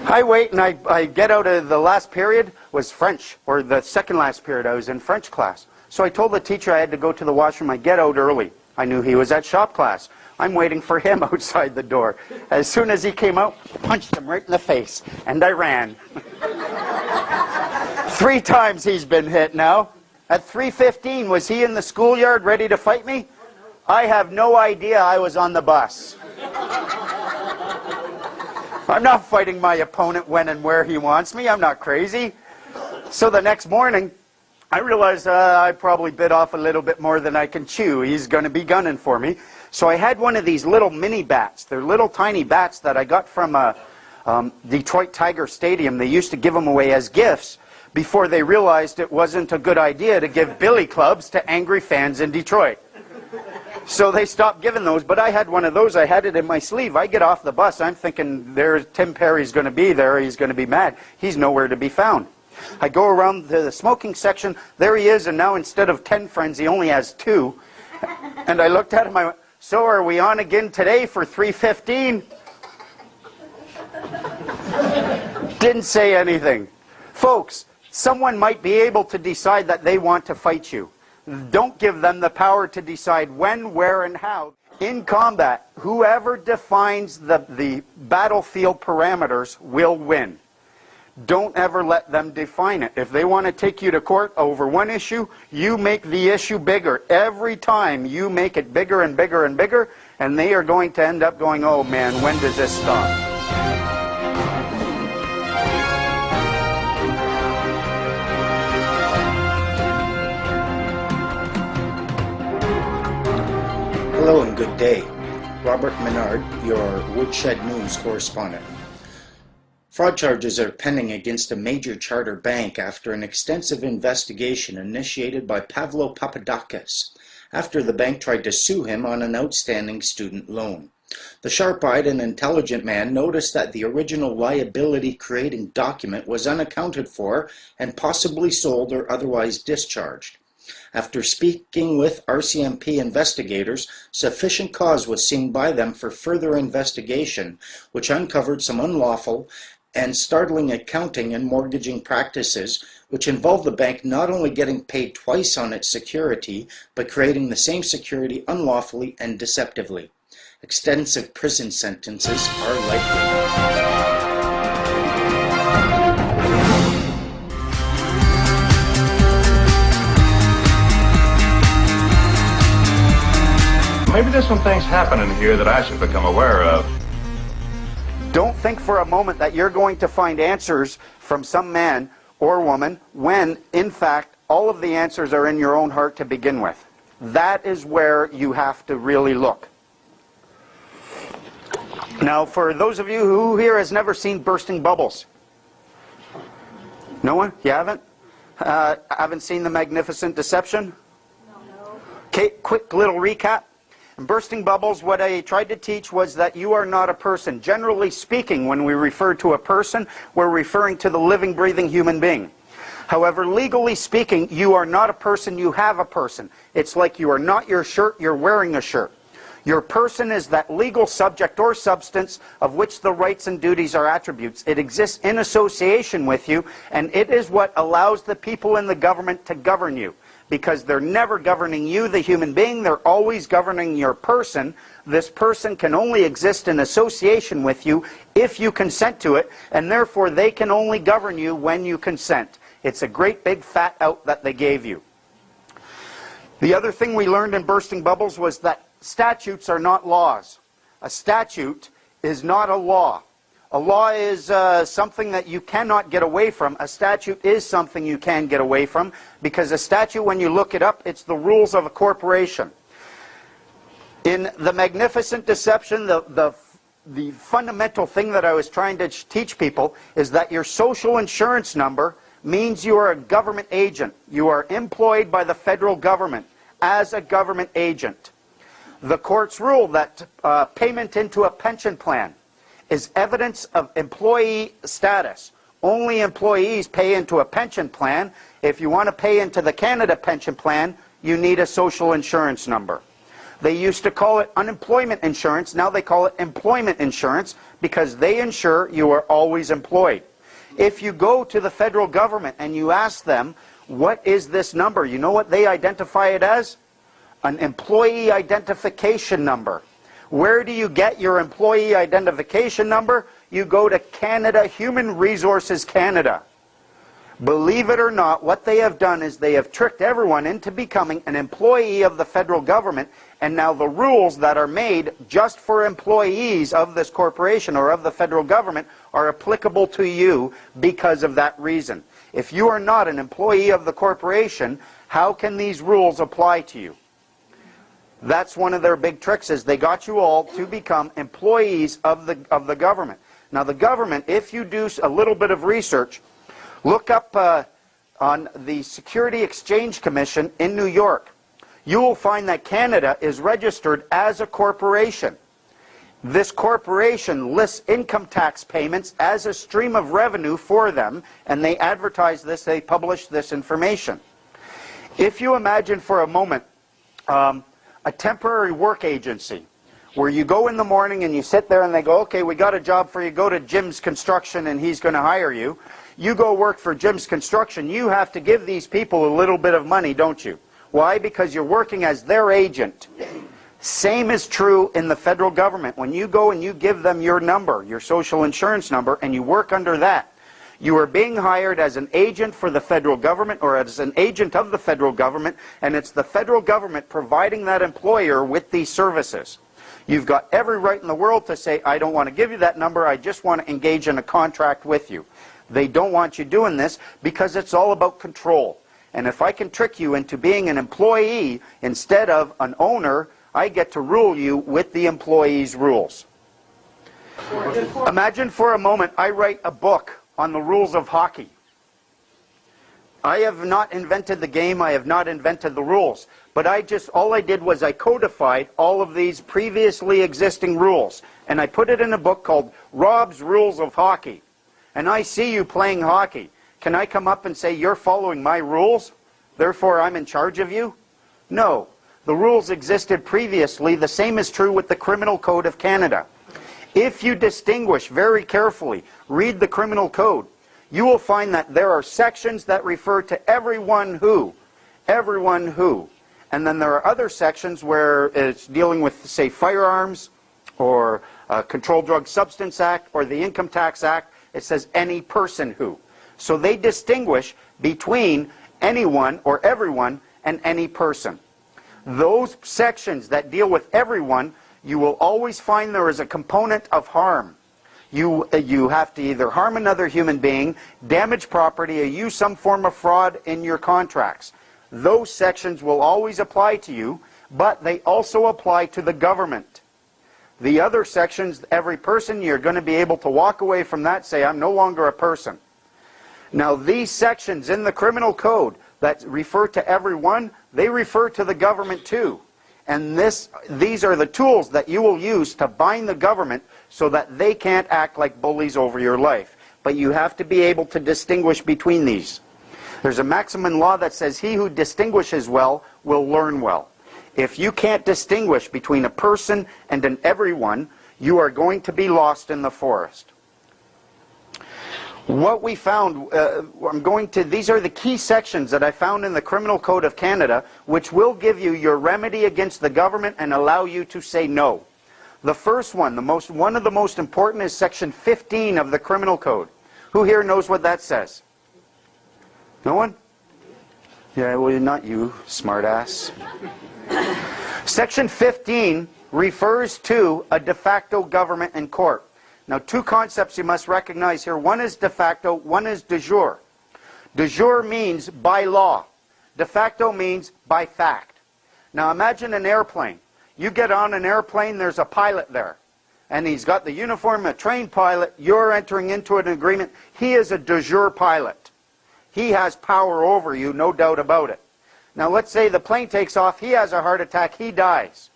I wait and I get out of the last period was French, or the second last period. I was in French class. So I told the teacher I had to go to the washroom. I get out early. I knew he was at shop class. I'm waiting for him outside the door. As soon as he came out, punched him right in the face, and I ran. 3 times he's been hit now. At 3:15, was he in the schoolyard ready to fight me? I have no idea. I was on the bus. I'm not fighting my opponent when and where he wants me. I'm not crazy. So the next morning, I realized I probably bit off a little bit more than I can chew. He's going to be gunning for me. So I had one of these little mini bats. They're little tiny bats that I got from Detroit Tiger Stadium. They used to give them away as gifts before they realized it wasn't a good idea to give billy clubs to angry fans in Detroit. So they stopped giving those, but I had one of those. I had it in my sleeve. I get off the bus. I'm thinking, there's Tim Perry's going to be there. He's going to be mad. He's nowhere to be found. I go around to the smoking section. There he is, and now instead of 10 friends, he only has 2. And I looked at him. I went, so are we on again today for 3:15? Didn't say anything. Folks, someone might be able to decide that they want to fight you. Don't give them the power to decide when, where, and how. In combat, whoever defines the battlefield parameters will win. Don't ever let them define it. If they want to take you to court over one issue, you make the issue bigger. Every time you make it bigger and bigger and bigger, and they are going to end up going, oh man, when does this stop? Hello and good day. Robert Menard, your Woodshed News correspondent. Fraud charges are pending against a major charter bank after an extensive investigation initiated by Pavlo Papadakis after the bank tried to sue him on an outstanding student loan. The sharp-eyed and intelligent man noticed that the original liability-creating document was unaccounted for and possibly sold or otherwise discharged. After speaking with RCMP investigators, sufficient cause was seen by them for further investigation, which uncovered some unlawful and startling accounting and mortgaging practices, which involved the bank not only getting paid twice on its security, but creating the same security unlawfully and deceptively. Extensive prison sentences are likely. Maybe there's some things happening here that I should become aware of. Don't think for a moment that you're going to find answers from some man or woman when, in fact, all of the answers are in your own heart to begin with. That is where you have to really look. Now, for those of you who here has never seen Bursting Bubbles. No one? You haven't? Haven't seen The Magnificent Deception? No. Okay, quick little recap. In Bursting Bubbles, what I tried to teach was that you are not a person. Generally speaking, when we refer to a person, we're referring to the living, breathing human being. However, legally speaking, you are not a person, you have a person. It's like you are not your shirt, you're wearing a shirt. Your person is that legal subject or substance of which the rights and duties are attributes. It exists in association with you, and it is what allows the people in the government to govern you. Because they're never governing you, the human being, they're always governing your person. This person can only exist in association with you if you consent to it, and therefore they can only govern you when you consent. It's a great big fat out that they gave you. The other thing we learned in Bursting Bubbles was that statutes are not laws. A statute is not a law. A law is something that you cannot get away from. A statute is something you can get away from, because a statute, when you look it up, it's the rules of a corporation. In The Magnificent Deception, the fundamental thing that I was trying to teach people is that your social insurance number means you are a government agent. You are employed by the federal government as a government agent. The courts rule that payment into a pension plan is evidence of employee status. Only employees pay into a pension plan. If you want to pay into the Canada pension plan, you need a social insurance number. They used to call it unemployment insurance. Now they call it employment insurance because they ensure you are always employed. If you go to the federal government and you ask them, what is this number? You know what they identify it as? An employee identification number. Where do you get your employee identification number? You go to Canada, Human Resources Canada. Believe it or not, what they have done is they have tricked everyone into becoming an employee of the federal government, and now the rules that are made just for employees of this corporation or of the federal government are applicable to you because of that reason. If you are not an employee of the corporation, how can these rules apply to you? That's one of their big tricks, is they got you all to become employees of the government. Now the government, if you do a little bit of research, look up on the Security Exchange Commission in New York. You will find that Canada is registered as a corporation. This corporation lists income tax payments as a stream of revenue for them, and they advertise this, they publish this information. If you imagine for a moment a temporary work agency, where you go in the morning and you sit there and they go, okay, we got a job for you, go to Jim's Construction and he's going to hire you. You go work for Jim's Construction, you have to give these people a little bit of money, don't you? Why? Because you're working as their agent. Same is true in the federal government. When you go and you give them your number, your social insurance number, and you work under that, you are being hired as an agent for the federal government or as an agent of the federal government, and it's the federal government providing that employer with these services. You've got every right in the world to say, I don't want to give you that number, I just want to engage in a contract with you. They don't want you doing this because it's all about control. And if I can trick you into being an employee instead of an owner, I get to rule you with the employee's rules. Imagine for a moment I write a book on the rules of hockey. I have not invented the game, I have not invented the rules, but all I did was I codified all of these previously existing rules, and I put it in a book called Rob's Rules of Hockey. And I see you playing hockey. Can I come up and say, you're following my rules, therefore I'm in charge of you? No. The rules existed previously. The same is true with the Criminal Code of Canada. If you distinguish very carefully, read the Criminal Code, you will find that there are sections that refer to everyone who. And then there are other sections where it's dealing with, say, firearms or Controlled Drug Substance Act or the Income Tax Act. It says any person who. So they distinguish between anyone or everyone and any person. Those sections that deal with everyone, you will always find there is a component of harm. You have to either harm another human being, damage property, or use some form of fraud in your contracts. Those sections will always apply to you, but they also apply to the government. The other sections, every person, you're going to be able to walk away from that, say, I'm no longer a person. Now, these sections in the Criminal Code that refer to everyone, they refer to the government too. And these are the tools that you will use to bind the government so that they can't act like bullies over your life. But you have to be able to distinguish between these. There's a maxim in law that says, he who distinguishes well will learn well. If you can't distinguish between a person and an everyone, you are going to be lost in the forest. What we found, these are the key sections that I found in the Criminal Code of Canada, which will give you your remedy against the government and allow you to say no. The first one, one of the most important, is Section 15 of the Criminal Code. Who here knows what that says? No one? Yeah, well, not you, smartass. Section 15 refers to a de facto government and court. Now, two concepts you must recognize here. One is de facto, one is de jure. De jure means by law. De facto means by fact. Now, imagine an airplane. You get on an airplane, there's a pilot there. And he's got the uniform, a trained pilot. You're entering into an agreement. He is a de jure pilot. He has power over you, no doubt about it. Now, let's say the plane takes off. He has a heart attack. He dies.